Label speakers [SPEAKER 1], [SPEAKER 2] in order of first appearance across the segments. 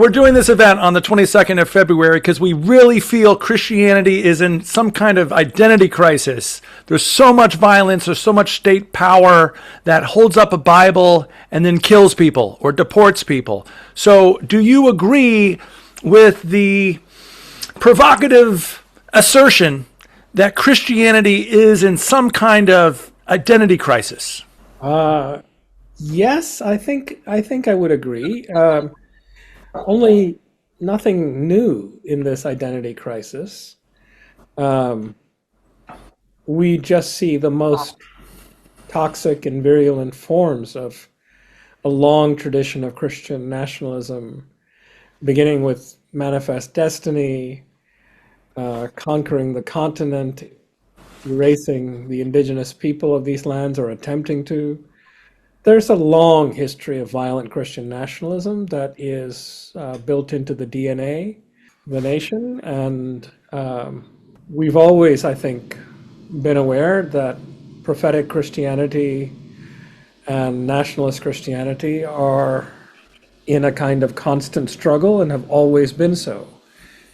[SPEAKER 1] We're doing this event on the 22nd of February because we really feel Christianity is in some kind of identity crisis. There's so much violence, there's so much state power that holds up a Bible and then kills people or deports people. So do you agree with the provocative assertion that Christianity is in some kind of identity crisis?
[SPEAKER 2] Yes, I think I would agree. Only nothing new in this identity crisis. We just see the most toxic and virulent forms of a long tradition of Christian nationalism, beginning with Manifest Destiny, conquering the continent, erasing the indigenous people of these lands, or attempting to. There's a long history of violent Christian nationalism that is built into the DNA of the nation. And we've always, I think, been aware that prophetic Christianity and nationalist Christianity are in a kind of constant struggle and have always been so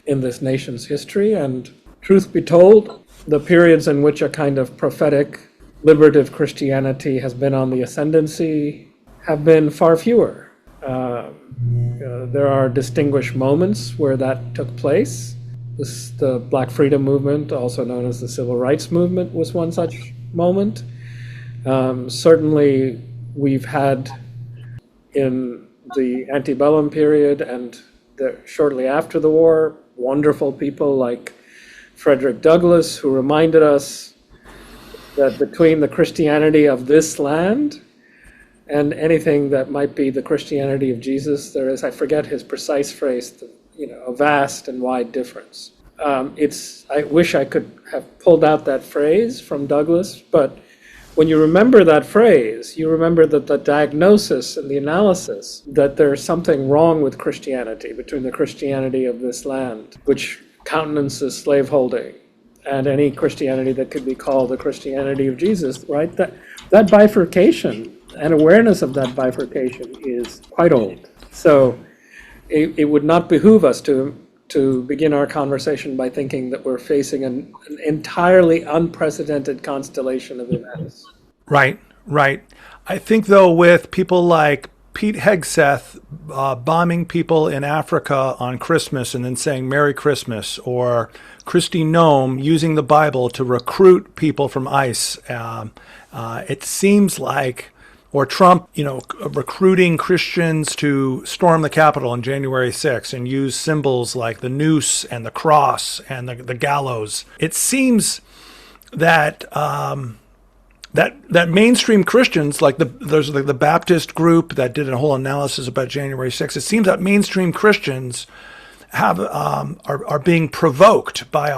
[SPEAKER 2] in this nation's history. And truth be told, the periods in which a kind of prophetic liberative Christianity has been on the ascendancy have been far fewer. There are distinguished moments where that took place. The Black Freedom Movement, also known as the Civil Rights Movement, was one such moment. Certainly, we've had in the antebellum period and shortly after the war, wonderful people like Frederick Douglass, who reminded us that between the Christianity of this land and anything that might be the Christianity of Jesus, there is, I forget his precise phrase, a vast and wide difference. I wish I could have pulled out that phrase from Douglass, but when you remember that phrase, you remember that the diagnosis and the analysis that there's something wrong with Christianity, between the Christianity of this land, which countenances slaveholding, and any Christianity that could be called the Christianity of Jesus, right? That bifurcation and awareness of that bifurcation is quite old. So it would not behoove us to begin our conversation by thinking that we're facing an entirely unprecedented constellation of events.
[SPEAKER 1] Right. I think, though, with people like Pete Hegseth bombing people in Africa on Christmas and then saying Merry Christmas, or Kristi Noem using the Bible to recruit people from ICE, it seems like, or Trump, recruiting Christians to storm the Capitol on January 6th and use symbols like the noose and the cross and the gallows. It seems that that mainstream Christians, like there's the Baptist group that did a whole analysis about January 6th. It seems that mainstream Christians are being provoked by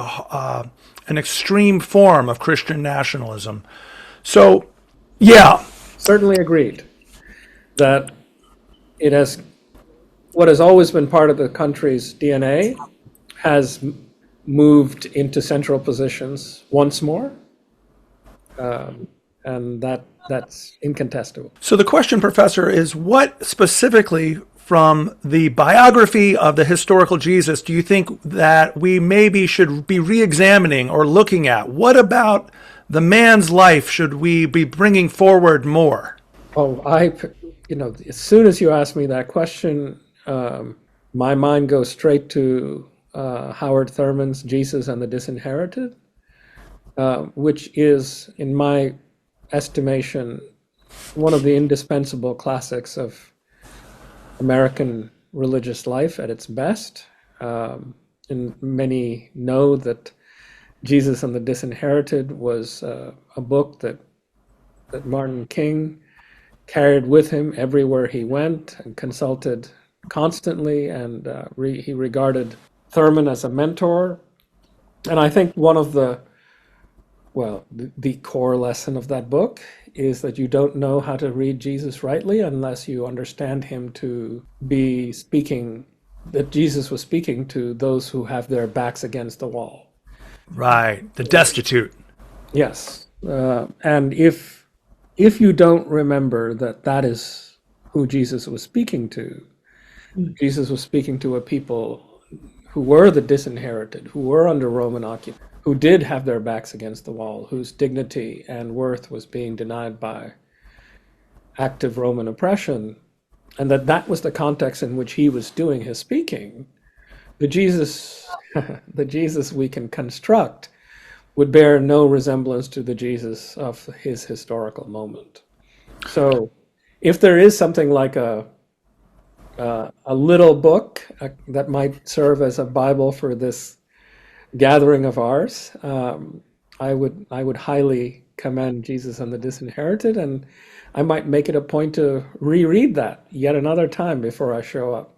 [SPEAKER 1] an extreme form of Christian nationalism. So, yeah.
[SPEAKER 2] Certainly agreed that what has always been part of the country's DNA has moved into central positions once more. And that's incontestable.
[SPEAKER 1] So the question, Professor, is what specifically from the biography of the historical Jesus do you think that we maybe should be re-examining or looking at? What about the man's life should we be bringing forward more?
[SPEAKER 2] Oh, as soon as you ask me that question, my mind goes straight to Howard Thurman's Jesus and the Disinherited, which is, in my estimation, one of the indispensable classics of American religious life at its best. And many know that Jesus and the Disinherited was a book that Martin King carried with him everywhere he went and consulted constantly, and he regarded Thurman as a mentor. And I think one of the core lesson of that book is that you don't know how to read Jesus rightly unless you understand him to be speaking, that Jesus was speaking to those who have their backs against the wall.
[SPEAKER 1] Right, the destitute.
[SPEAKER 2] Yes, and if you don't remember that is who Jesus was speaking to, Jesus was speaking to a people who were the disinherited, who were under Roman occupation, who did have their backs against the wall, whose dignity and worth was being denied by active Roman oppression, and that was the context in which he was doing his speaking. The Jesus, the Jesus we can construct would bear no resemblance to the Jesus of his historical moment. So, if there is something like a little book that might serve as a Bible for this gathering of ours, I would highly commend Jesus and the Disinherited, and I might make it a point to reread that yet another time before I show up.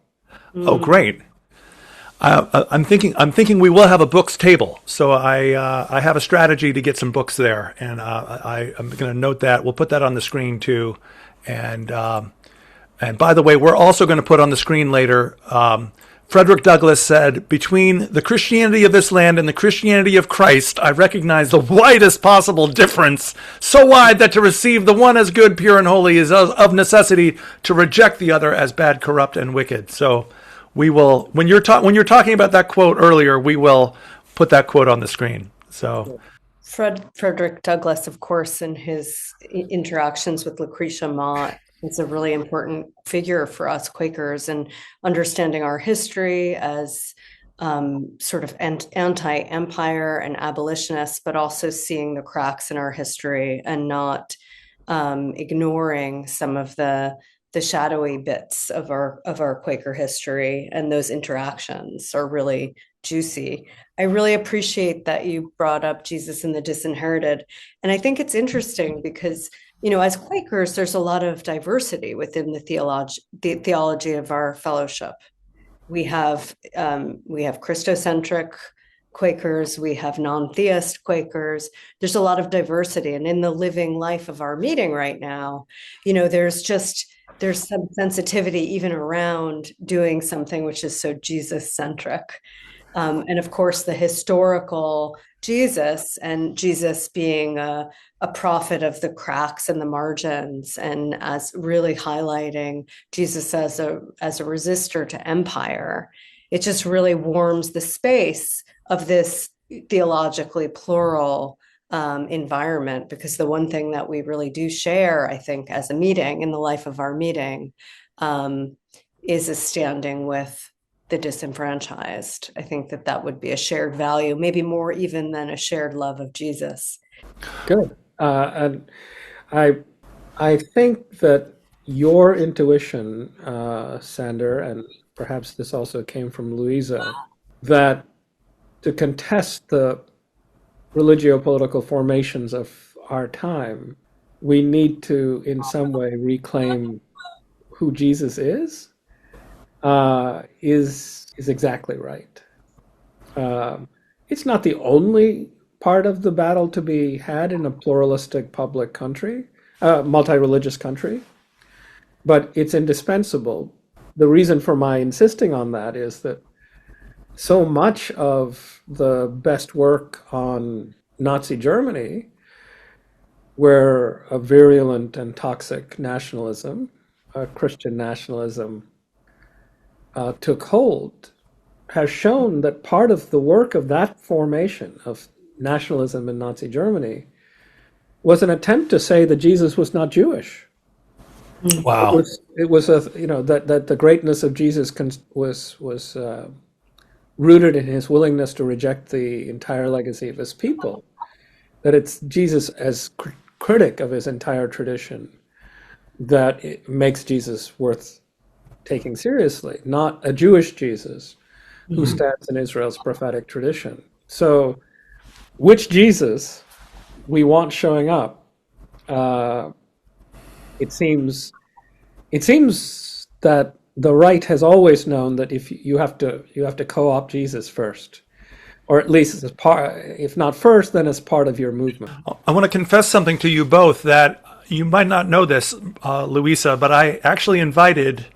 [SPEAKER 1] Oh, great. I'm thinking we will have a books table. So I have a strategy to get some books there, and I'm going to note that. We'll put that on the screen too. And by the way, we're also going to put on the screen later. Frederick Douglass said, "Between the Christianity of this land and the Christianity of Christ, I recognize the widest possible difference, so wide that to receive the one as good, pure, and holy is of necessity to reject the other as bad, corrupt, and wicked." So we will, when you're talking about that quote earlier, we will put that quote on the screen. So
[SPEAKER 3] Frederick Douglass, of course, in his interactions with Lucretia Mott, is a really important figure for us Quakers, and understanding our history as sort of anti-empire and abolitionists, but also seeing the cracks in our history and not ignoring some of the shadowy bits of our Quaker history, and those interactions are really juicy. I really appreciate that you brought up Jesus and the Disinherited. And I think it's interesting because, as Quakers, there's a lot of diversity within the theology of our fellowship. We have Christocentric Quakers, we have non-theist Quakers. There's a lot of diversity. And in the living life of our meeting right now, there's some sensitivity even around doing something which is so Jesus-centric. And of course, the historical Jesus, and Jesus being a prophet of the cracks and the margins, and as really highlighting Jesus as a resistor to empire. It just really warms the space of this theologically plural environment, because the one thing that we really do share, I think, as a meeting, in the life of our meeting, is a standing with the disenfranchised. I think that would be a shared value, maybe more even than a shared love of Jesus.
[SPEAKER 2] Good. And I think that your intuition, Sander, and perhaps this also came from Louisa, that to contest the religio-political formations of our time, we need to, in some way, reclaim who Jesus is exactly right. It's not the only part of the battle to be had in a pluralistic public country, multi-religious country, but it's indispensable. The reason for my insisting on that is that so much of the best work on Nazi Germany, where a virulent and toxic nationalism, Christian nationalism, took hold, has shown that part of the work of that formation of nationalism in Nazi Germany was an attempt to say that Jesus was not Jewish.
[SPEAKER 1] wow.
[SPEAKER 2] It was that the greatness of Jesus was rooted in his willingness to reject the entire legacy of his people. That it's Jesus as critic of his entire tradition that it makes Jesus worth taking seriously, not a Jewish Jesus who stands in Israel's prophetic tradition. So, which Jesus we want showing up? It seems that the right has always known that if you have to co-opt Jesus first, or at least as part, if not first, then as part of your movement.
[SPEAKER 1] I want to confess something to you both that you might not know this, Louisa, but I actually invited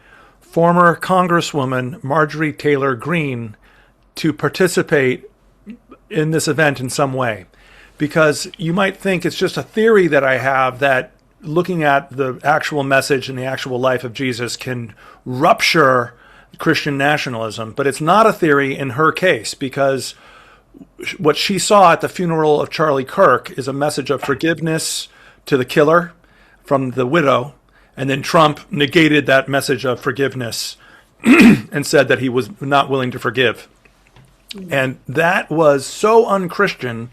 [SPEAKER 1] former Congresswoman Marjorie Taylor Greene to participate in this event in some way, because you might think it's just a theory that I have that looking at the actual message and the actual life of Jesus can rupture Christian nationalism, but it's not a theory in her case, because what she saw at the funeral of Charlie Kirk is a message of forgiveness to the killer from the widow, and then Trump negated that message of forgiveness and said that he was not willing to forgive. And that was so un-Christian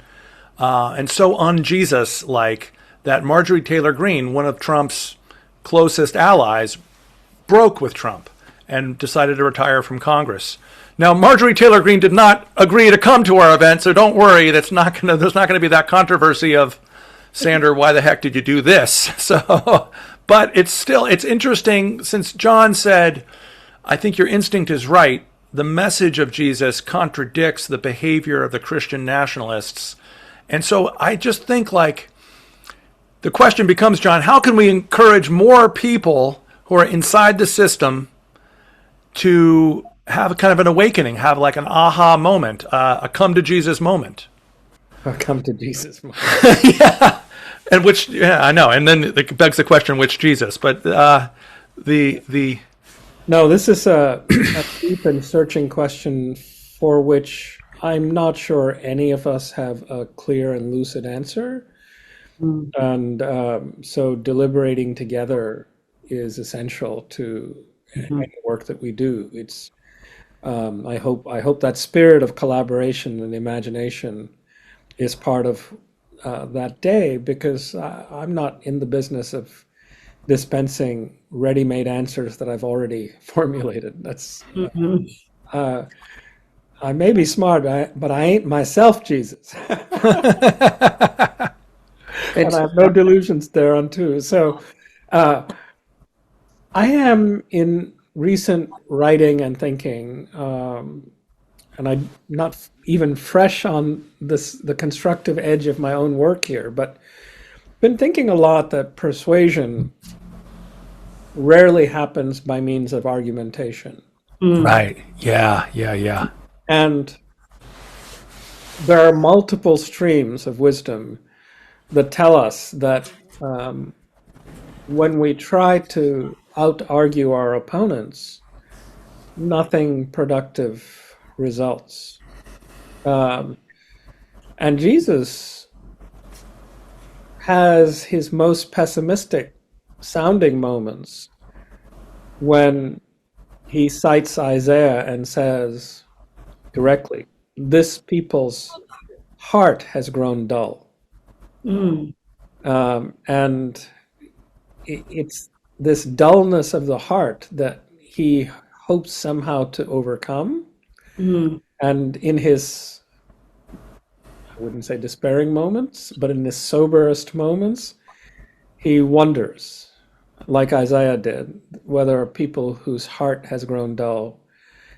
[SPEAKER 1] and so un-Jesus-like that Marjorie Taylor Greene, one of Trump's closest allies, broke with Trump and decided to retire from Congress. Now, Marjorie Taylor Greene did not agree to come to our event, so don't worry. There's not going to be that controversy of, Sander, why the heck did you do this? So, but it's interesting, since John said, I think your instinct is right. The message of Jesus contradicts the behavior of the Christian nationalists. And so I just think, like, the question becomes, John, how can we encourage more people who are inside the system to have kind of an awakening, have like an aha moment, a come to Jesus moment?
[SPEAKER 2] A come to Jesus moment.
[SPEAKER 1] Yeah. And which, yeah, I know. And then it begs the question, which Jesus? But the
[SPEAKER 2] No, this is a deep and searching question for which I'm not sure any of us have a clear and lucid answer. And so deliberating together is essential to any work that we do. It's I hope that spirit of collaboration and imagination is part of that day, because I'm not in the business of dispensing ready-made answers that I've already formulated. That's I may be smart, but I ain't myself Jesus. And I have no delusions thereunto. So I am, in recent writing and thinking, and I'm not even fresh on the constructive edge of my own work here, but been thinking a lot that persuasion rarely happens by means of argumentation.
[SPEAKER 1] Right. Yeah.
[SPEAKER 2] And there are multiple streams of wisdom that tell us that when we try to out-argue our opponents, nothing productive results. And Jesus has his most pessimistic sounding moments when he cites Isaiah and says directly, this people's heart has grown dull. And it's this dullness of the heart that he hopes somehow to overcome. And in his, I wouldn't say despairing moments, but in his soberest moments, he wonders, like Isaiah did, whether people whose heart has grown dull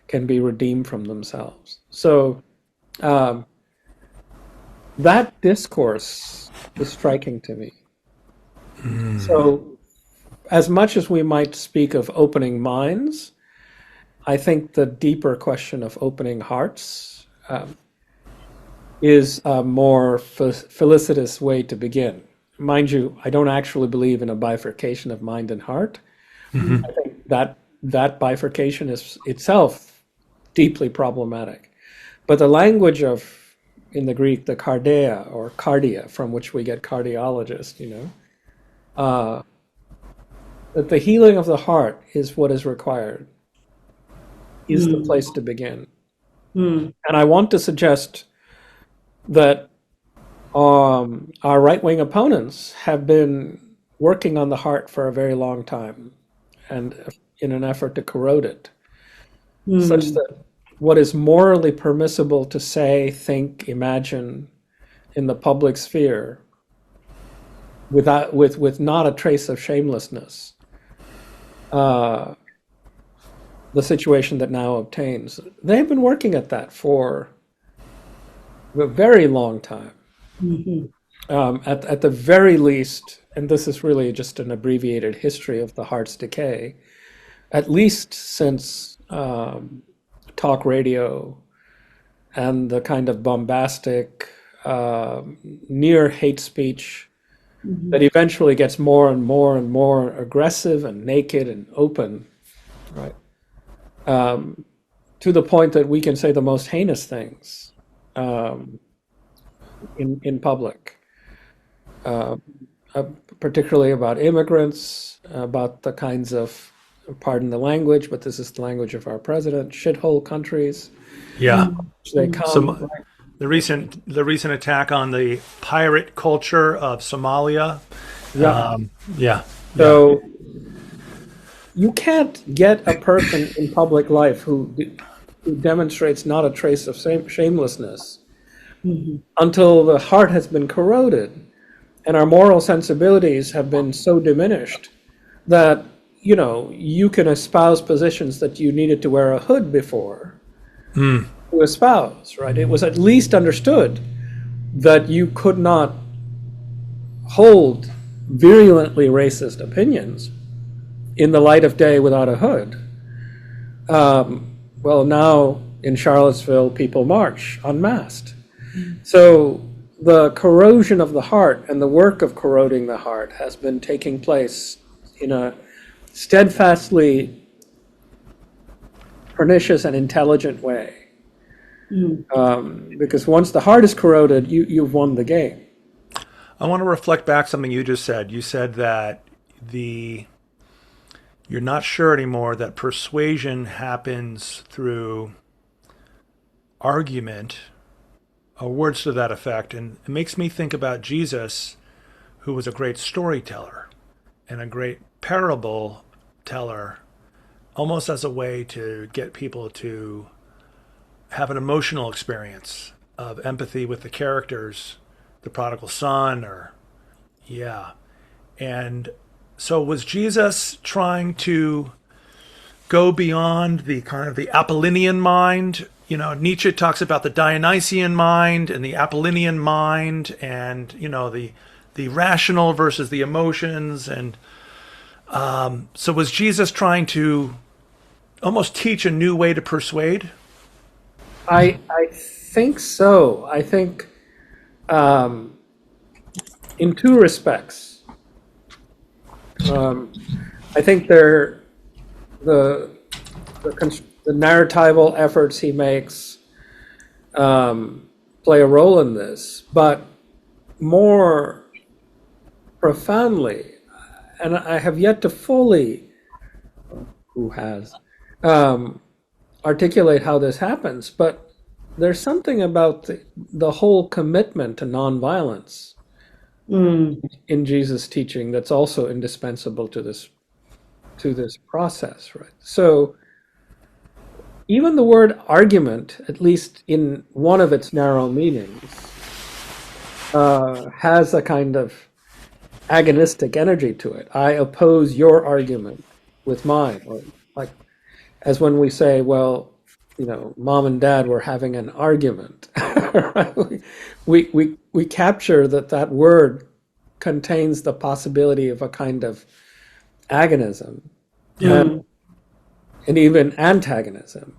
[SPEAKER 2] can be redeemed from themselves. So that discourse is striking to me. So as much as we might speak of opening minds, I think the deeper question of opening hearts is a more felicitous way to begin. Mind you, I don't actually believe in a bifurcation of mind and heart. I think that bifurcation is itself deeply problematic. But the language of, in the Greek, the cardia or cardia, from which we get cardiologist, that the healing of the heart is what is required, is the place to begin. And I want to suggest that our right-wing opponents have been working on the heart for a very long time, and in an effort to corrode it, such that what is morally permissible to say, think, imagine in the public sphere, with not a trace of shamelessness, the situation that now obtains. They've been working at that for a very long time. At the very least, and this is really just an abbreviated history of the heart's decay, at least since talk radio and the kind of bombastic, near hate speech that eventually gets more and more and more aggressive and naked and open, right? to the point that we can say the most heinous things um, in public, uh, particularly about immigrants, about the kinds of, pardon the language, but this is the language of our president, shithole countries.
[SPEAKER 1] Yeah.
[SPEAKER 2] They come.
[SPEAKER 1] Some the recent attack on the pirate culture of Somalia.
[SPEAKER 2] Yeah.
[SPEAKER 1] Yeah.
[SPEAKER 2] So you can't get a person in public life who demonstrates not a trace of shamelessness until the heart has been corroded and our moral sensibilities have been so diminished that, you can espouse positions that you needed to wear a hood before to espouse, right? It was at least understood that you could not hold virulently racist opinions in the light of day without a hood. Well, now in Charlottesville, people march unmasked. So the corrosion of the heart and the work of corroding the heart has been taking place in a steadfastly pernicious and intelligent way. Because once the heart is corroded, you've won the game.
[SPEAKER 1] I want to reflect back something you just said. You said that you're not sure anymore that persuasion happens through argument or words to that effect. And it makes me think about Jesus, who was a great storyteller and a great parable teller, almost as a way to get people to have an emotional experience of empathy with the characters, the prodigal son, And so was Jesus trying to go beyond the kind of the Apollinian mind? Nietzsche talks about the Dionysian mind and the Apollinian mind, and the rational versus the emotions. And so was Jesus trying to almost teach a new way to persuade?
[SPEAKER 2] I think so. I think in two respects. I think the narratival efforts he makes play a role in this, but more profoundly, and I have yet to fully, articulate how this happens, but there's something about the whole commitment to nonviolence in Jesus' teaching that's also indispensable to this process, right? So even the word argument, at least in one of its narrow meanings, has a kind of agonistic energy to it. I oppose your argument with mine, or like as when we say, well, mom and dad were having an argument. Right? We capture that word contains the possibility of a kind of agonism and even antagonism.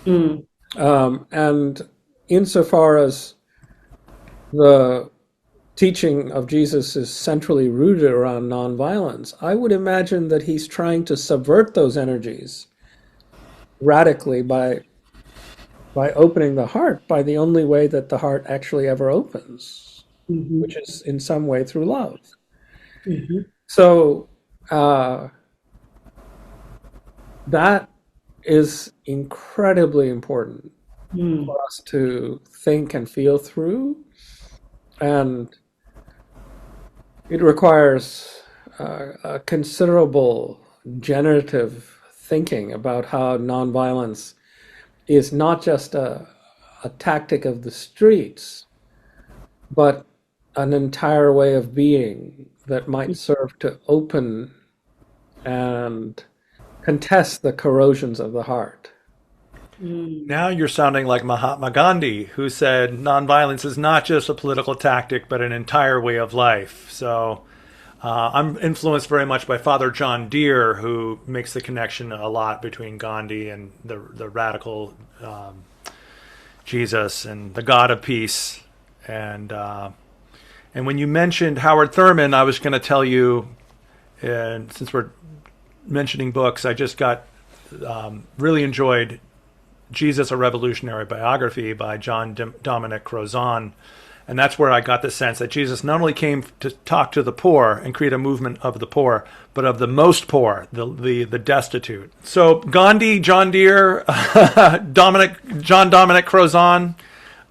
[SPEAKER 2] And insofar as the teaching of Jesus is centrally rooted around nonviolence, I would imagine that he's trying to subvert those energies radically by opening the heart, by the only way that the heart actually ever opens, which is in some way through love. So that is incredibly important for us to think and feel through, and it requires a considerable generative thinking about how nonviolence is not just a tactic of the streets, but an entire way of being that might serve to open and contest the corrosions of the heart.
[SPEAKER 1] Now you're sounding like Mahatma Gandhi, who said nonviolence is not just a political tactic, but an entire way of life. So I'm influenced very much by Father John Deere, who makes the connection a lot between Gandhi and the radical Jesus and the God of peace. And when you mentioned Howard Thurman, I was going to tell you, and since we're mentioning books, I just got really enjoyed Jesus, a Revolutionary Biography by Dominic Crozon. And that's where I got the sense that Jesus not only came to talk to the poor and create a movement of the poor, but of the most poor, the destitute. So Gandhi, John Deere, John Dominic Crozon.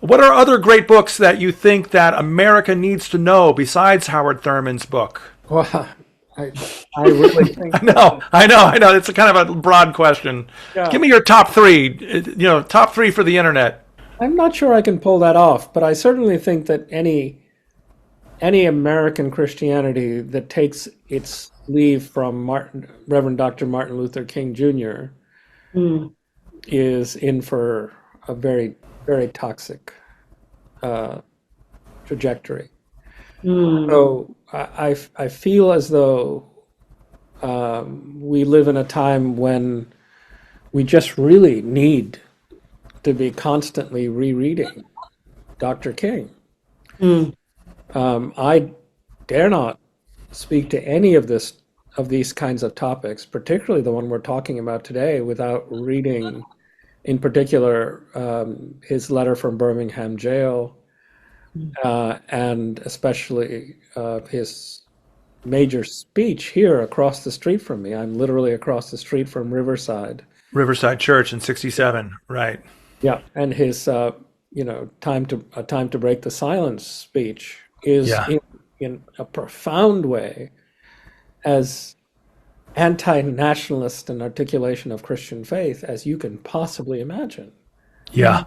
[SPEAKER 1] What are other great books that you think that America needs to know besides Howard Thurman's book?
[SPEAKER 2] Well, I really think
[SPEAKER 1] I know. It's a kind of a broad question.
[SPEAKER 2] Yeah.
[SPEAKER 1] Give me your top three. Top three for the internet.
[SPEAKER 2] I'm not sure I can pull that off, but I certainly think that any American Christianity that takes its leave from Reverend Dr. Martin Luther King Jr. is in for a very, very toxic trajectory. So I feel as though we live in a time when we just really need to be constantly rereading Dr. King. I dare not speak to any of these kinds of topics, particularly the one we're talking about today, without reading, in particular, his letter from Birmingham jail, and especially his major speech here across the street from me. I'm literally across the street from Riverside
[SPEAKER 1] Church in '67, right?
[SPEAKER 2] Yeah, and his time to break the silence speech is in a profound way as anti-nationalist an articulation of Christian faith as you can possibly imagine.
[SPEAKER 1] Yeah.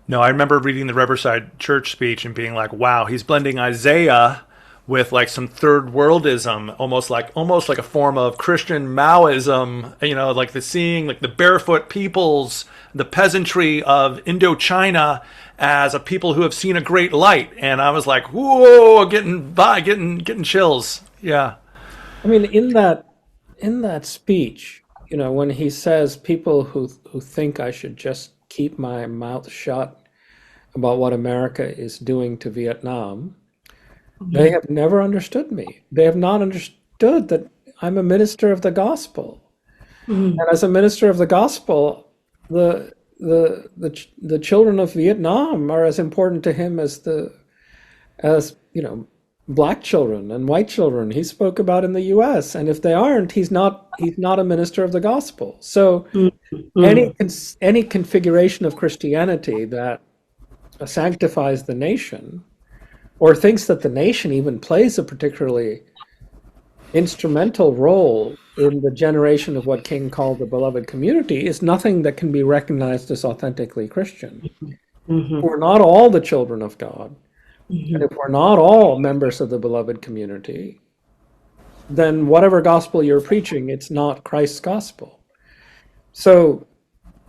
[SPEAKER 1] No, I remember reading the Riverside Church speech and being like, wow, he's blending Isaiah with like some third worldism, almost like a form of Christian Maoism, like the barefoot peoples, the peasantry of Indochina as a people who have seen a great light. And I was like, whoa, getting chills. Yeah.
[SPEAKER 2] I mean, in that speech, when he says people who think I should just keep my mouth shut about what America is doing to Vietnam, they have never understood me. They have not understood that I'm a minister of the gospel. And as a minister of the gospel, the children of Vietnam are as important to him as black children and white children he spoke about in the US. And if they aren't, he's not a minister of the gospel. So any configuration of Christianity that sanctifies the nation, or thinks that the nation even plays a particularly instrumental role in the generation of what King called the beloved community, is nothing that can be recognized as authentically Christian. If we're not all the children of God, and if we're not all members of the beloved community, then whatever gospel you're preaching, it's not Christ's gospel. So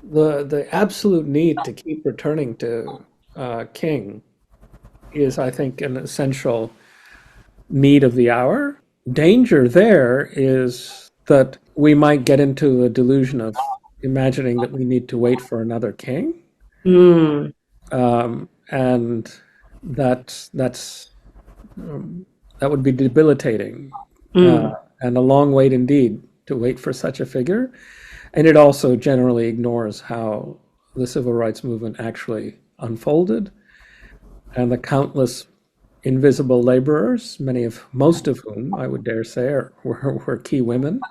[SPEAKER 2] the absolute need to keep returning to King is, I think, an essential need of the hour. Danger there is that we might get into the delusion of imagining that we need to wait for another king, and that would be debilitating, and a long wait indeed to wait for such a figure. And it also generally ignores how the civil rights movement actually unfolded, and the countless invisible laborers, most of whom I would dare say were key women,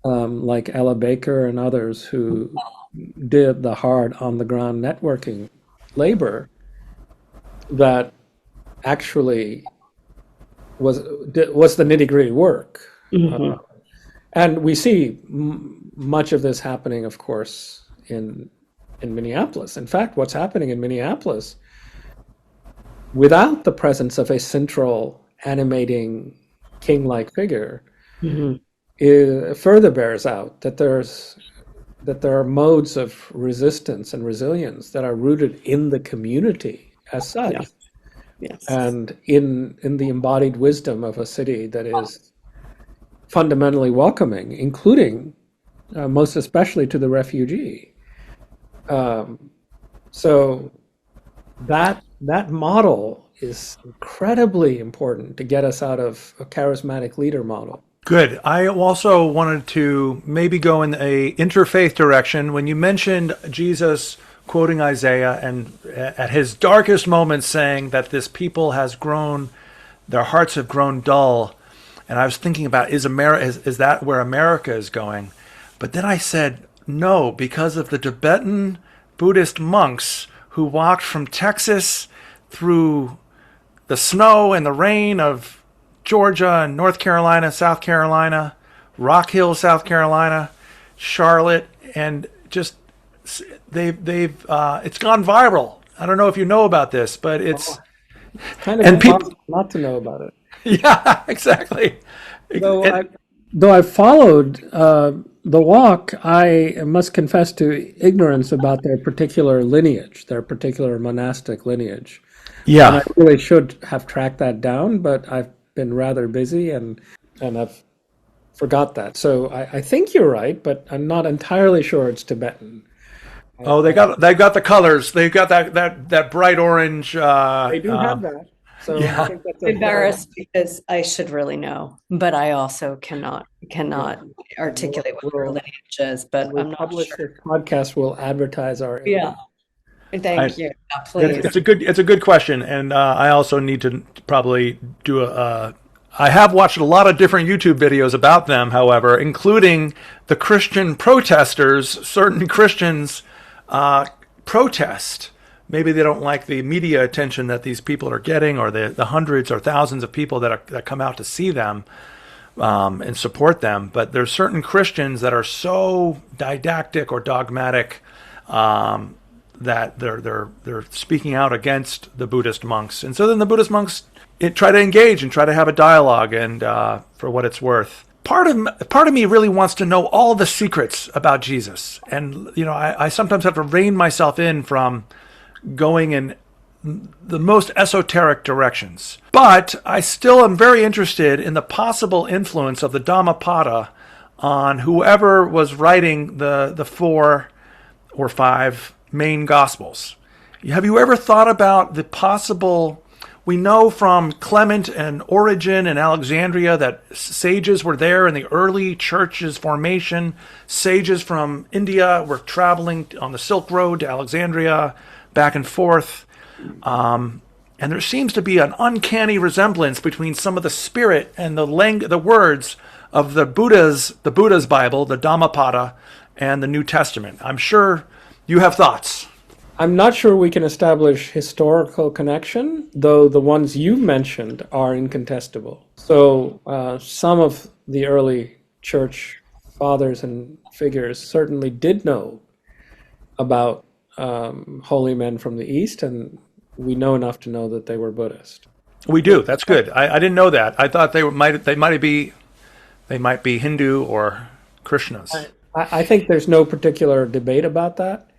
[SPEAKER 2] like Ella Baker and others who did the hard on-the-ground networking labor that actually was the nitty-gritty work. And we see much of this happening, of course, in Minneapolis. In fact, what's happening in Minneapolis, without the presence of a central animating king-like figure, it further bears out that there are modes of resistance and resilience that are rooted in the community as such, and in the embodied wisdom of a city that is fundamentally welcoming, including most especially to the refugee. So that model is incredibly important to get us out of a charismatic leader model.
[SPEAKER 1] Good. I also wanted to maybe go in a interfaith direction. When you mentioned Jesus quoting Isaiah and at his darkest moments saying that this people has grown, their hearts have grown dull, and I was thinking about is that where America is going? But then I said no, because of the Tibetan Buddhist monks who walked from Texas through the snow and the rain of Georgia and North Carolina, South Carolina, Rock Hill, South Carolina, Charlotte, and just they've it's gone viral. I don't know if you know about this, but it's
[SPEAKER 2] kind of
[SPEAKER 1] and people
[SPEAKER 2] not to know about it.
[SPEAKER 1] Yeah, exactly.
[SPEAKER 2] Though I followed the walk, I must confess to ignorance about their particular lineage, their particular monastic lineage. And I
[SPEAKER 1] Yeah.
[SPEAKER 2] really should have tracked that down, but I've been rather busy and I've forgot that. So I think you're right, but I'm not entirely sure it's Tibetan.
[SPEAKER 1] Oh, they got the colors. They've got that bright orange.
[SPEAKER 2] They do have that. So I
[SPEAKER 1] Yeah.
[SPEAKER 2] think that's
[SPEAKER 3] Embarrassed because I should really know, but I also cannot articulate what their lineage is, but
[SPEAKER 2] when
[SPEAKER 3] I'm
[SPEAKER 2] we
[SPEAKER 3] not
[SPEAKER 2] publish
[SPEAKER 3] sure.
[SPEAKER 2] this podcast, we'll advertise our
[SPEAKER 3] Yeah,
[SPEAKER 1] I,
[SPEAKER 3] thank you. Yeah, please.
[SPEAKER 1] it's a good question, and I also need to probably do a. I have watched a lot of different YouTube videos about them, however, including the Christian protesters. Certain Christians protest. Maybe they don't like the media attention that these people are getting, or the hundreds or thousands of people that come out to see them and support them. But there's certain Christians that are so didactic or dogmatic that they're speaking out against the Buddhist monks, and so then the Buddhist monks try to engage and try to have a dialogue. And for what it's worth, part of me really wants to know all the secrets about Jesus, and I sometimes have to rein myself in from going in the most esoteric directions. But I still am very interested in the possible influence of the Dhammapada on whoever was writing the 4 or 5 main gospels. Have you ever thought about the possible? We know from Clement and Origen and Alexandria that sages were there in the early church's formation. Sages from India were traveling on the Silk Road to Alexandria, back and forth. And there seems to be an uncanny resemblance between some of the spirit and the words of the Buddha's Bible, the Dhammapada, and the New Testament. I'm sure you have thoughts.
[SPEAKER 2] I'm not sure we can establish historical connection, though the ones you mentioned are incontestable. So some of the early church fathers and figures certainly did know about holy men from the East, and we know enough to know that they were Buddhist.
[SPEAKER 1] We do. That's good. I didn't know that. I thought they might be Hindu or Krishnas.
[SPEAKER 2] I think there's no particular debate about that,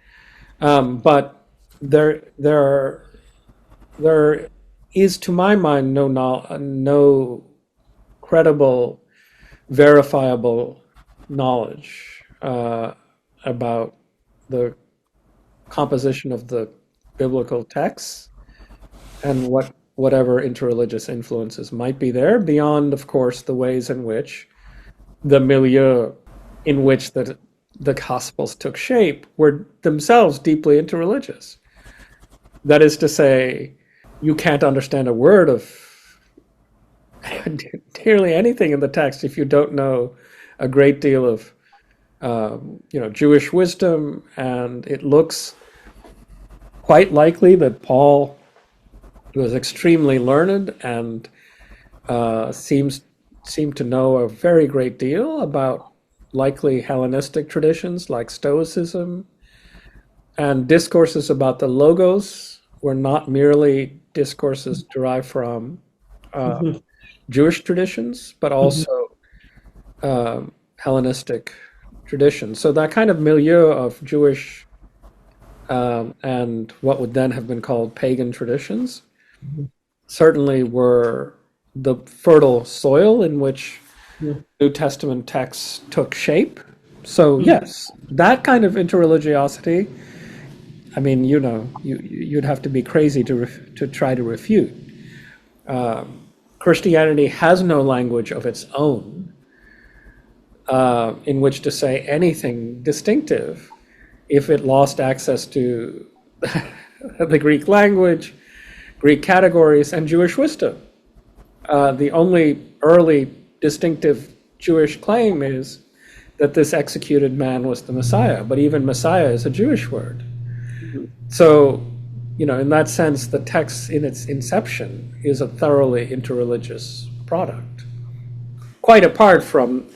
[SPEAKER 2] but there is, to my mind, no credible, verifiable knowledge about the composition of the biblical texts and whatever interreligious influences might be there, beyond, of course, the ways in which the milieu in which the Gospels took shape were themselves deeply interreligious. That is to say, you can't understand a word of nearly anything in the text if you don't know a great deal of Jewish wisdom, and it looks quite likely that Paul was extremely learned and seemed to know a very great deal about likely Hellenistic traditions like Stoicism, and discourses about the Logos were not merely discourses derived from Jewish traditions, but also Hellenistic traditions. So that kind of milieu of Jewish and what would then have been called pagan traditions certainly were the fertile soil in which New Testament texts took shape. So yes, that kind of interreligiosity, I mean, you'd have to be crazy to try to refute. Christianity has no language of its own. in which to say anything distinctive if it lost access to the Greek language, Greek categories, and Jewish wisdom. The only early distinctive Jewish claim is that this executed man was the Messiah, but even Messiah is a Jewish word. So, in that sense, the text in its inception is a thoroughly interreligious product, quite apart from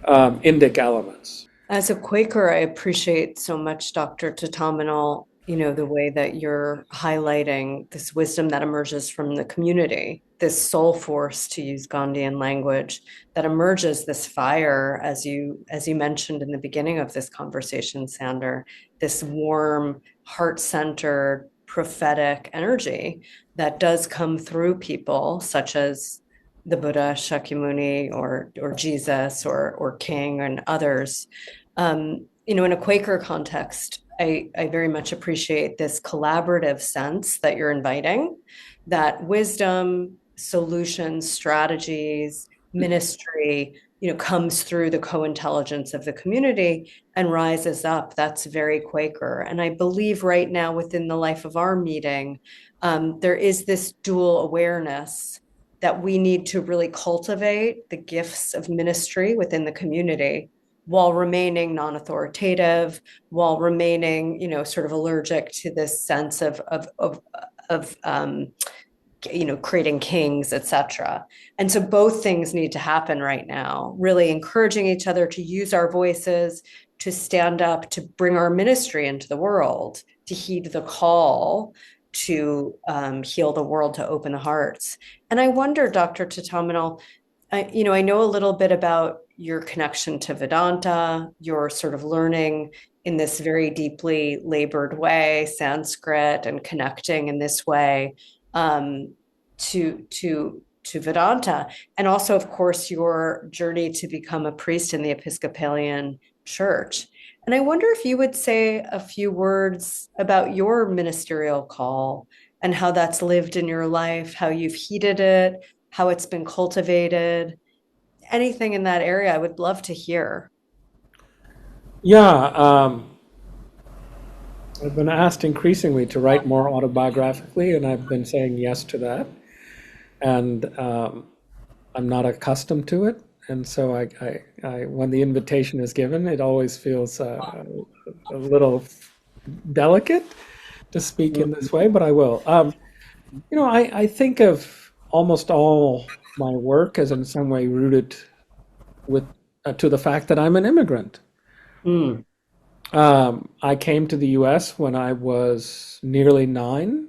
[SPEAKER 2] Indic elements.
[SPEAKER 3] As a Quaker, I appreciate so much, Dr. Tatamanal, the way that you're highlighting this wisdom that emerges from the community, this soul force, to use Gandhian language, that emerges, this fire, as you mentioned in the beginning of this conversation, Sander, this warm, heart-centered, prophetic energy that does come through people such as the Buddha, Shakyamuni, or Jesus, or King, and others. In a Quaker context, I very much appreciate this collaborative sense that you're inviting, that wisdom, solutions, strategies, ministry, comes through the co-intelligence of the community and rises up. That's very Quaker. And I believe right now within the life of our meeting, there is this dual awareness that we need to really cultivate the gifts of ministry within the community while remaining non-authoritative, while remaining, sort of allergic to this sense of creating kings, etc. And so both things need to happen right now, really encouraging each other to use our voices, to stand up, to bring our ministry into the world, to heed the call to heal the world, to open the hearts. And I wonder, Dr. Tatamanal, I know a little bit about your connection to Vedanta, your sort of learning in this very deeply labored way, Sanskrit, and connecting in this way to Vedanta, and also, of course, your journey to become a priest in the Episcopalian Church. And I wonder if you would say a few words about your ministerial call and how that's lived in your life, how you've heeded it, how it's been cultivated. Anything in that area, I would love to hear.
[SPEAKER 2] Yeah, I've been asked increasingly to write more autobiographically, and I've been saying yes to that. And I'm not accustomed to it, and so I when the invitation is given, it always feels a little delicate to speak in this way, but I will. I think of almost all my work as in some way rooted with to the fact that I'm an immigrant.
[SPEAKER 3] Mm.
[SPEAKER 2] I came to the U.S. when I was nearly 9,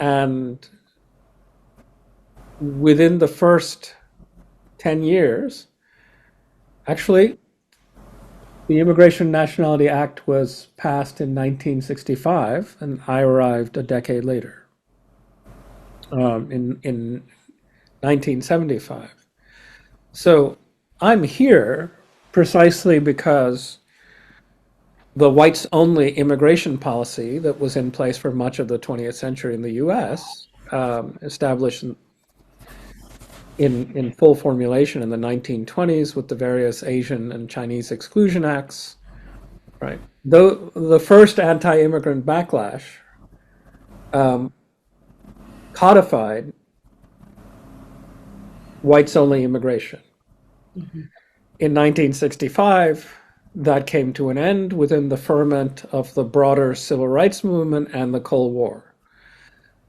[SPEAKER 2] and within the first 10 years, actually, the Immigration Nationality Act was passed in 1965, and I arrived a decade later, in 1975. So I'm here precisely because the whites-only immigration policy that was in place for much of the 20th century in the U.S., established in full formulation in the 1920s with the various Asian and Chinese exclusion acts, right? Though the first anti-immigrant backlash codified whites-only immigration.
[SPEAKER 3] Mm-hmm.
[SPEAKER 2] In 1965, that came to an end within the ferment of the broader civil rights movement and the Cold War.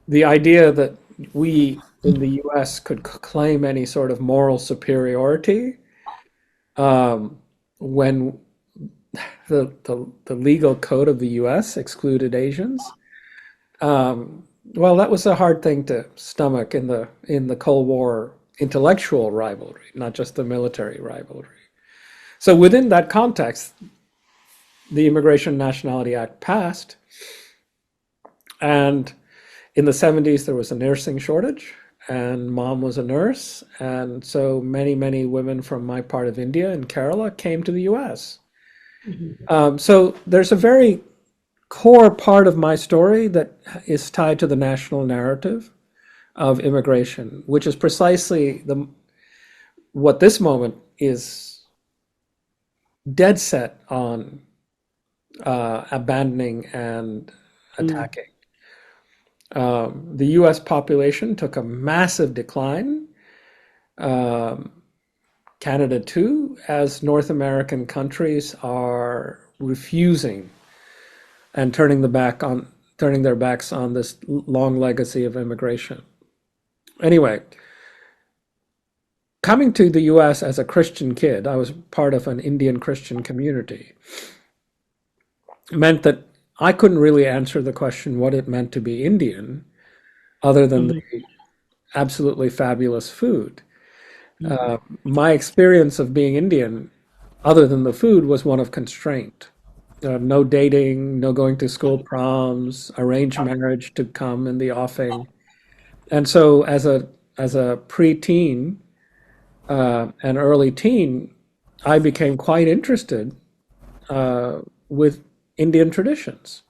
[SPEAKER 2] The idea that we in the US could claim any sort of moral superiority when the legal code of the US excluded Asians, well, that was a hard thing to stomach in the Cold War intellectual rivalry, not just the military rivalry. So within that context, the Immigration Nationality Act passed, and in the 70s there was a nursing shortage, and Mom was a nurse, and so many women from my part of India and Kerala came to the US. Mm-hmm. So there's a very core part of my story that is tied to the national narrative of immigration, which is precisely what this moment is dead set on abandoning and attacking. The US population took a massive decline, Canada too, as North American countries are refusing and turning their backs on this long legacy of immigration. Anyway, coming to the US as a Christian kid, I was part of an Indian Christian community. It meant that I couldn't really answer the question what it meant to be Indian other than the absolutely fabulous food. My experience of being Indian, other than the food, was one of constraint. No dating, no going to school proms, arranged marriage to come in the offing. And so as a preteen and early teen, I became quite interested with Indian traditions,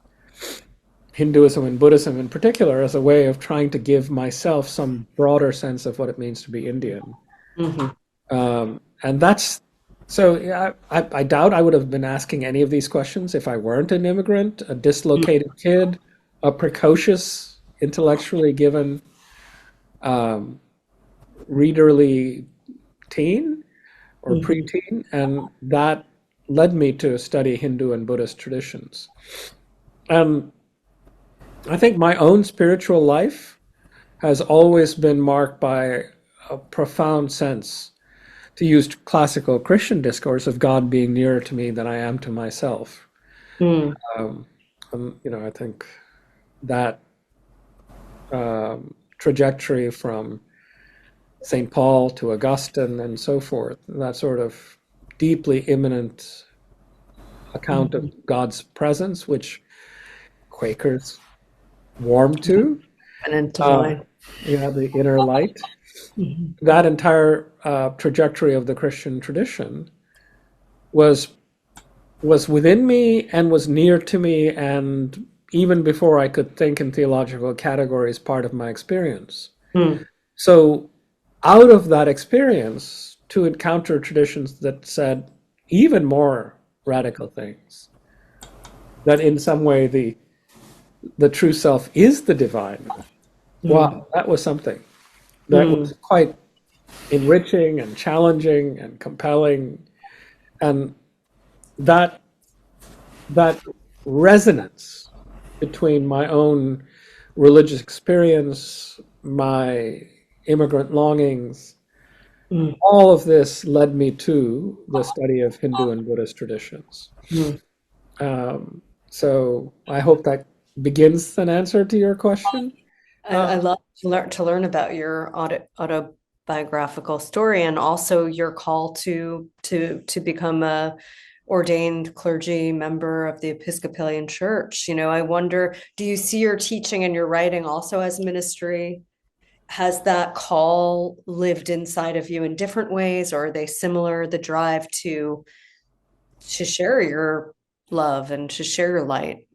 [SPEAKER 2] Hinduism and Buddhism in particular, as a way of trying to give myself some broader sense of what it means to be Indian. And that's so yeah, I doubt I would have been asking any of these questions if I weren't an immigrant, a dislocated kid, a precocious, intellectually given, readerly teen or preteen, and that led me to study Hindu and Buddhist traditions. And I think my own spiritual life has always been marked by a profound sense, to use classical Christian discourse, of God being nearer to me than I am to myself. I think that trajectory from St. Paul to Augustine and so forth, that sort of deeply immanent account of God's presence, which Quakers warm to,
[SPEAKER 3] And divine.
[SPEAKER 2] The inner light. That entire trajectory of the Christian tradition was within me and was near to me, and even before I could think in theological categories, part of my experience. So out of that experience, to encounter traditions that said even more radical things, that in some way the true self is the divine. Wow, that was something that was quite enriching and challenging and compelling. And that resonance between my own religious experience, my immigrant longings, all of this led me to the study of Hindu and Buddhist traditions. So I hope that begins an answer to your question.
[SPEAKER 3] I love to learn about your autobiographical story, and also your call to become a ordained clergy member of the Episcopalian Church. I wonder, do you see your teaching and your writing also as ministry? Has that call lived inside of you in different ways, or are they similar? The drive to share your love and to share your light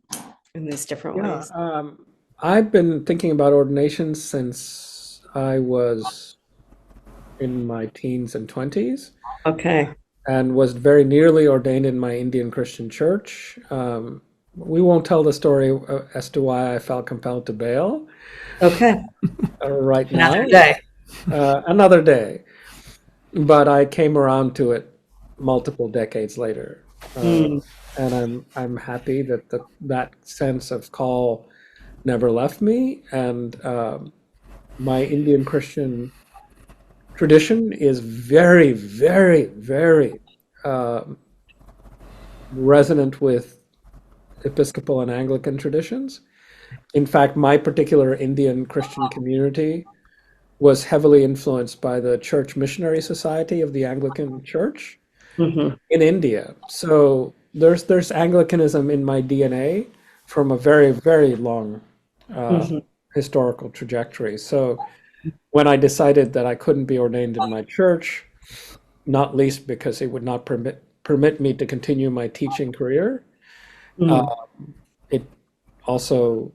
[SPEAKER 3] in these different ways.
[SPEAKER 2] I've been thinking about ordination since I was in my teens and 20s.
[SPEAKER 3] Okay.
[SPEAKER 2] And was very nearly ordained in my Indian Christian church. We won't tell the story as to why I felt compelled to bail.
[SPEAKER 3] Okay.
[SPEAKER 2] Right now.
[SPEAKER 3] Another day.
[SPEAKER 2] Another day. But I came around to it multiple decades later. And I'm happy that that sense of call never left me. And my Indian Christian tradition is very, very, very resonant with Episcopal and Anglican traditions. In fact, my particular Indian Christian community was heavily influenced by the Church Missionary Society of the Anglican Church in India. So there's Anglicanism in my DNA from a very, very long historical trajectory. So when I decided that I couldn't be ordained in my church, not least because it would not permit me to continue my teaching career, it also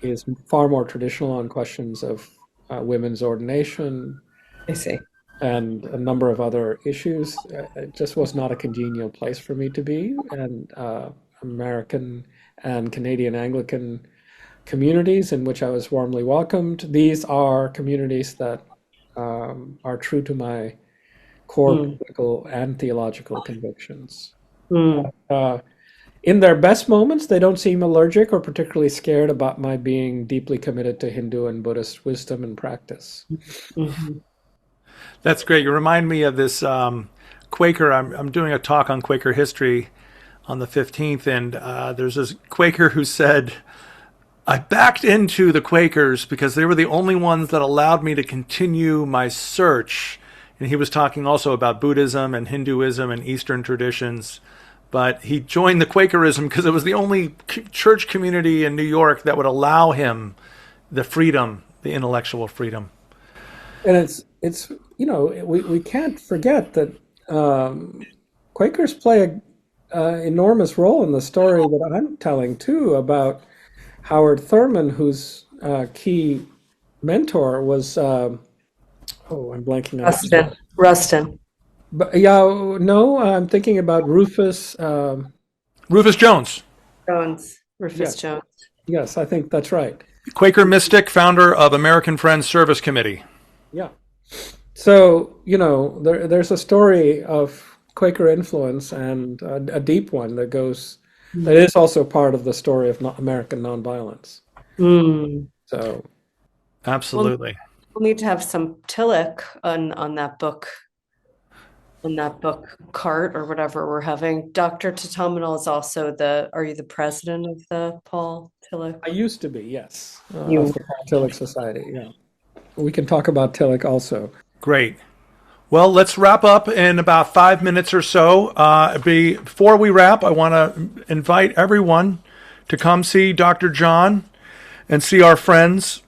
[SPEAKER 2] is far more traditional on questions of women's ordination.
[SPEAKER 3] I see.
[SPEAKER 2] and a number of other issues. It just was not a congenial place for me to be. And American and Canadian Anglican communities in which I was warmly welcomed. These are communities that are true to my core
[SPEAKER 3] Mm.
[SPEAKER 2] political and theological convictions.
[SPEAKER 3] Mm.
[SPEAKER 2] In their best moments, they don't seem allergic or particularly scared about my being deeply committed to Hindu and Buddhist wisdom and practice.
[SPEAKER 3] Mhm.
[SPEAKER 1] That's great. You remind me of this Quaker. I'm doing a talk on Quaker history on the 15th, and there's this Quaker who said, I backed into the Quakers because they were the only ones that allowed me to continue my search. And he was talking also about Buddhism and Hinduism and Eastern traditions. But he joined the Quakerism because it was the only church community in New York that would allow him the freedom, the intellectual freedom.
[SPEAKER 2] And it's we can't forget that Quakers play a enormous role in the story that I'm telling too about Howard Thurman, whose key mentor was I'm blanking on his name.
[SPEAKER 3] Rustin.
[SPEAKER 2] But yeah, no, I'm thinking about Rufus.
[SPEAKER 1] Rufus Jones,
[SPEAKER 3] Jones. Rufus
[SPEAKER 2] Yes,
[SPEAKER 3] Jones.
[SPEAKER 2] yes, I think that's right.
[SPEAKER 1] Quaker mystic, founder of American Friends Service Committee.
[SPEAKER 2] Yeah. So, there's a story of Quaker influence and a deep one that is also part of the story of American nonviolence.
[SPEAKER 3] Mm.
[SPEAKER 2] So,
[SPEAKER 1] Absolutely.
[SPEAKER 3] We'll need to have some Tillich on that book, cart or whatever we're having. Dr. Tatomanol is also are you the president of the Paul Tillich?
[SPEAKER 2] I used to be, yes,
[SPEAKER 3] You
[SPEAKER 2] of the Tillich Society. Yeah. We can talk about Tillich also.
[SPEAKER 1] Great. Well, let's wrap up in about 5 minutes or so. Before we wrap, I want to invite everyone to come see Dr. John and see our friends.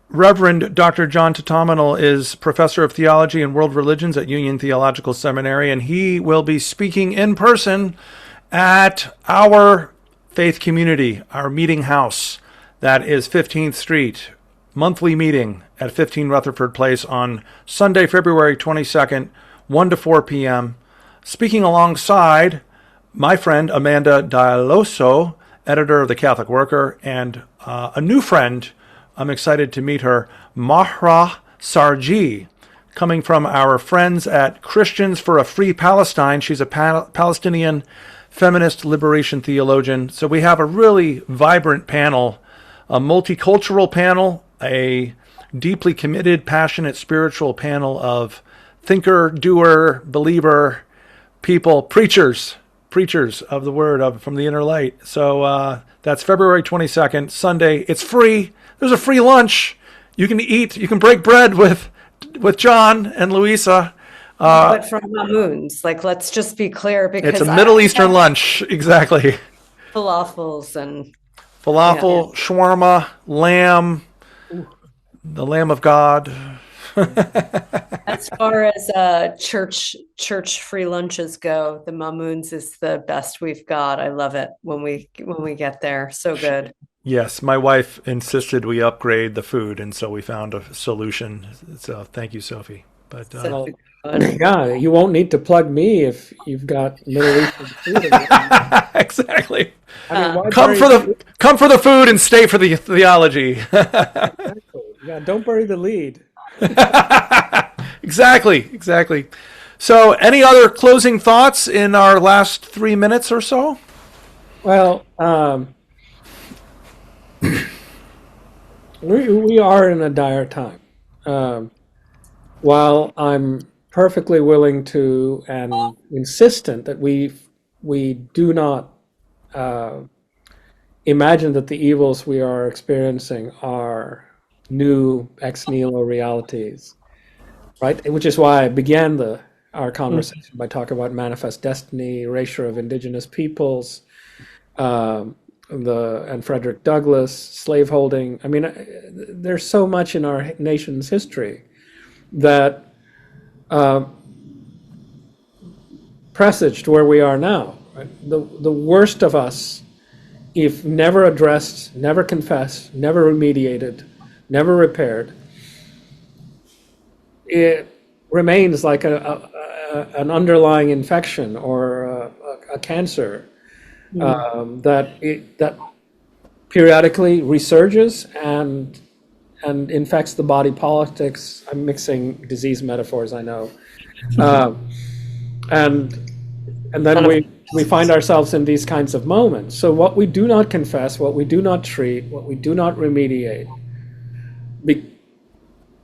[SPEAKER 1] Reverend Dr. John Tatomanol is professor of theology and world religions at Union Theological Seminary, and he will be speaking in person at our faith community, our meeting house. That is 15th Street, monthly meeting at 15 Rutherford Place on Sunday, February 22nd, 1 to 4 p.m. Speaking alongside my friend Amanda Dialoso, editor of The Catholic Worker, and a new friend, I'm excited to meet her, Mahra Sarji, coming from our friends at Christians for a Free Palestine. She's a Palestinian feminist liberation theologian. So we have a really vibrant panel, a multicultural panel, a deeply committed, passionate, spiritual panel of thinker, doer, believer people, preachers of the word from the inner light. So that's February 22nd, Sunday. It's free. There's a free lunch. You can eat. You can break bread with John and Louisa.
[SPEAKER 3] but from Mamoons, let's just be clear, because
[SPEAKER 1] It's a Middle Eastern lunch, exactly.
[SPEAKER 3] falafels and
[SPEAKER 1] Falafel, shawarma, lamb, the Lamb of God.
[SPEAKER 3] as far as church free lunches go, the Mamoons is the best we've got. I love it when we get there. So good.
[SPEAKER 1] Yes, my wife insisted we upgrade the food, and so we found a solution. So thank you, Sophie. But
[SPEAKER 3] So
[SPEAKER 2] Yeah, you won't need to plug me if you've got Middle Eastern food.
[SPEAKER 1] exactly.
[SPEAKER 2] I mean, why
[SPEAKER 1] Come for the food and stay for the theology.
[SPEAKER 2] Exactly. Yeah, don't bury the lead.
[SPEAKER 1] Exactly. So, any other closing thoughts in our last 3 minutes or so?
[SPEAKER 2] Well, we are in a dire time. While I'm perfectly willing to and insistent that we do not imagine that the evils we are experiencing are new ex nihilo realities, right? Which is why I began our conversation by talking about manifest destiny, erasure of indigenous peoples, and Frederick Douglass, slaveholding. I mean, there's so much in our nation's history that presaged where we are now. Right? The worst of us, if never addressed, never confessed, never remediated, never repaired, it remains like an underlying infection or a cancer that periodically resurges and infects the body politics. I'm mixing disease metaphors, I know, and then we find ourselves in these kinds of moments. So what we do not confess, what we do not treat, what we do not remediate,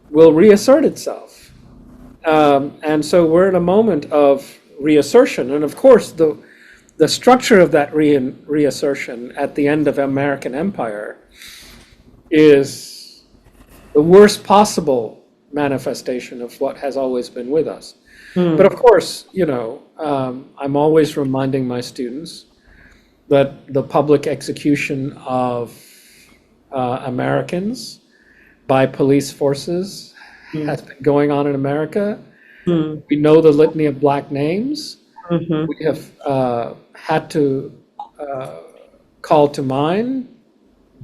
[SPEAKER 2] will reassert itself. And so we're in a moment of reassertion. And of course, the structure of that reassertion at the end of American Empire is the worst possible manifestation of what has always been with us. But of course, I'm always reminding my students that the public execution of Americans by police forces has been going on in America. We know the litany of black names. We have had to call to mind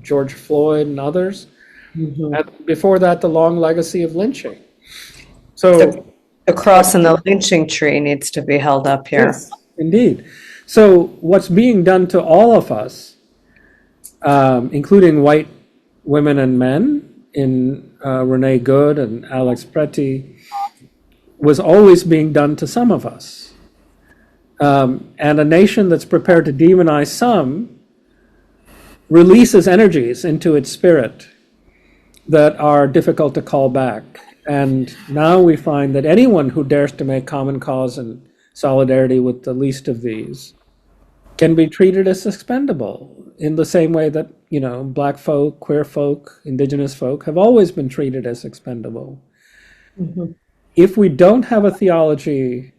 [SPEAKER 2] George Floyd and others. And before that, the long legacy of lynching. So
[SPEAKER 3] the cross and the lynching tree needs to be held up here.
[SPEAKER 2] Yes, indeed. So what's being done to all of us, including white women and men in Renee Good and Alex Pretty, was always being done to some of us. And a nation that's prepared to demonize some releases energies into its spirit that are difficult to call back. And now we find that anyone who dares to make common cause and solidarity with the least of these can be treated as expendable in the same way that, black folk, queer folk, indigenous folk have always been treated as expendable. If we don't have a theology,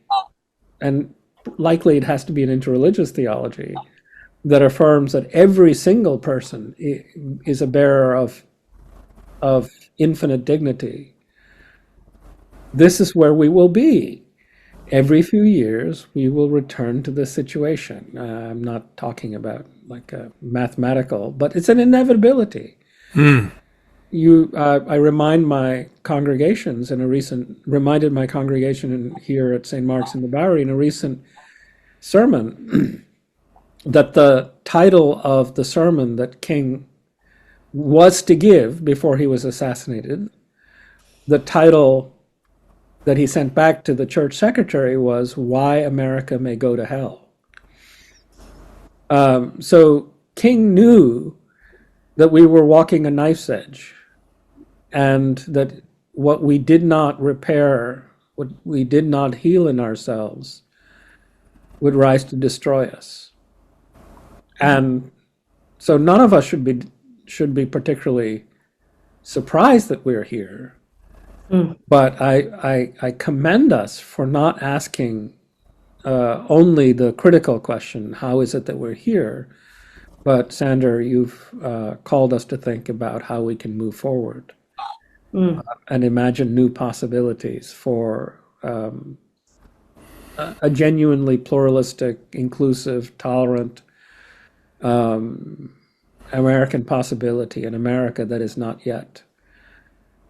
[SPEAKER 2] and likely it has to be an interreligious theology, that affirms that every single person is a bearer of infinite dignity, this is where we will be. Every few years, we will return to this situation. I'm not talking about like a mathematical, but it's an inevitability. I remind my congregations reminded my congregation here at St. Mark's in the Bowery in a recent sermon that the title of the sermon that King was to give before he was assassinated, the title that he sent back to the church secretary was "Why America May Go to Hell." So King knew that we were walking a knife's edge, and that what we did not repair, what we did not heal in ourselves, would rise to destroy us. And so none of us should be particularly surprised that we're here. But I commend us for not asking only the critical question, how is it that we're here? But Sander, you've called us to think about how we can move forward and imagine new possibilities for a genuinely pluralistic, inclusive, tolerant American possibility, an America that is not yet.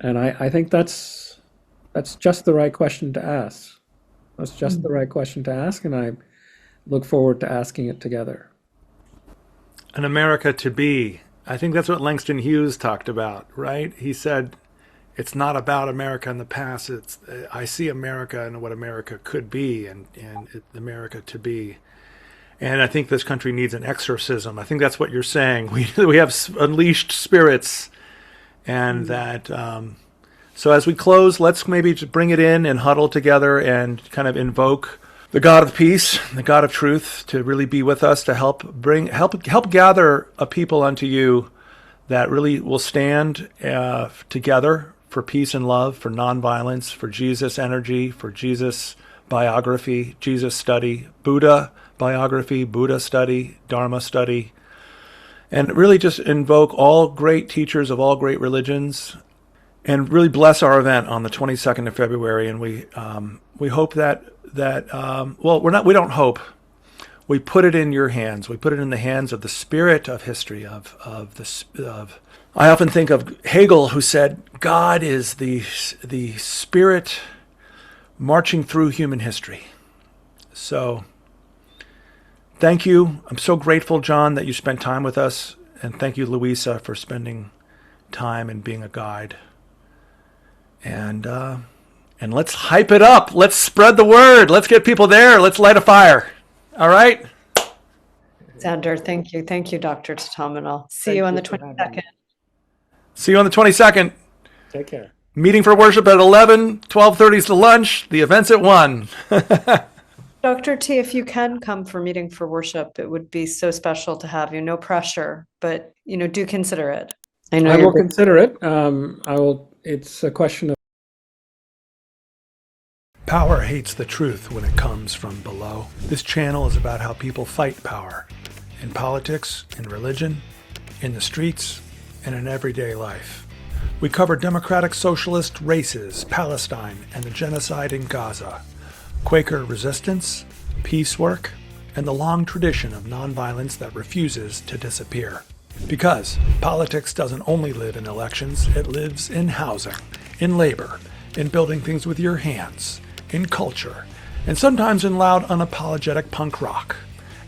[SPEAKER 2] And I think that's just the right question to ask. That's just the right question to ask, and I look forward to asking it together.
[SPEAKER 1] An America to be. I think that's what Langston Hughes talked about, right? He said, it's not about America in the past. I see America and what America could be, and America to be. And I think this country needs an exorcism. I think that's what you're saying. We have unleashed spirits. And that, so as we close, let's maybe just bring it in and huddle together and kind of invoke the God of peace, the God of truth, to really be with us, to help gather a people unto you that really will stand together for peace and love, for nonviolence, for Jesus energy, for Jesus biography, Jesus study, Buddha biography, Buddha study, Dharma study. And really just invoke all great teachers of all great religions, and really bless our event on the 22nd of February. And we hope that we don't hope. we put it in your hands. We put it in the hands of the spirit of history, I often think of Hegel, who said, God is the spirit marching through human history. So, thank you. I'm so grateful, John, that you spent time with us. And thank you, Louisa, for spending time and being a guide. And let's hype it up. Let's spread the word. Let's get people there. Let's light a fire. All right?
[SPEAKER 3] Xander, thank you. Thank you, Dr. Thurman. I'll see you on the 22nd.
[SPEAKER 1] See you on the 22nd.
[SPEAKER 2] Take care.
[SPEAKER 1] Meeting for worship at 11, 12:30 is the lunch. The event's at 1.
[SPEAKER 3] Dr. T, if you can come for meeting for worship, it would be so special to have you. No pressure, but do consider it.
[SPEAKER 2] I will consider it. I will. It's a question of
[SPEAKER 1] power hates the truth when it comes from below. This channel is about how people fight power in politics, in religion, in the streets, and in everyday life. We cover democratic socialist races, Palestine, and the genocide in Gaza, Quaker resistance, peace work, and the long tradition of nonviolence that refuses to disappear. Because politics doesn't only live in elections, it lives in housing, in labor, in building things with your hands, in culture, and sometimes in loud, unapologetic punk rock.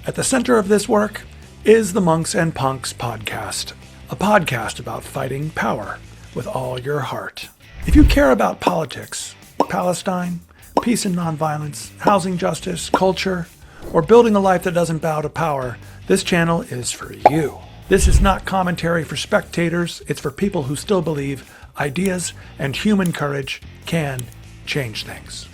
[SPEAKER 1] At the center of this work is the Monks and Punks podcast, a podcast about fighting power with all your heart. If you care about politics, Palestine, peace and nonviolence, housing justice, culture, or building a life that doesn't bow to power, this channel is for you. This is not commentary for spectators. It's for people who still believe ideas and human courage can change things.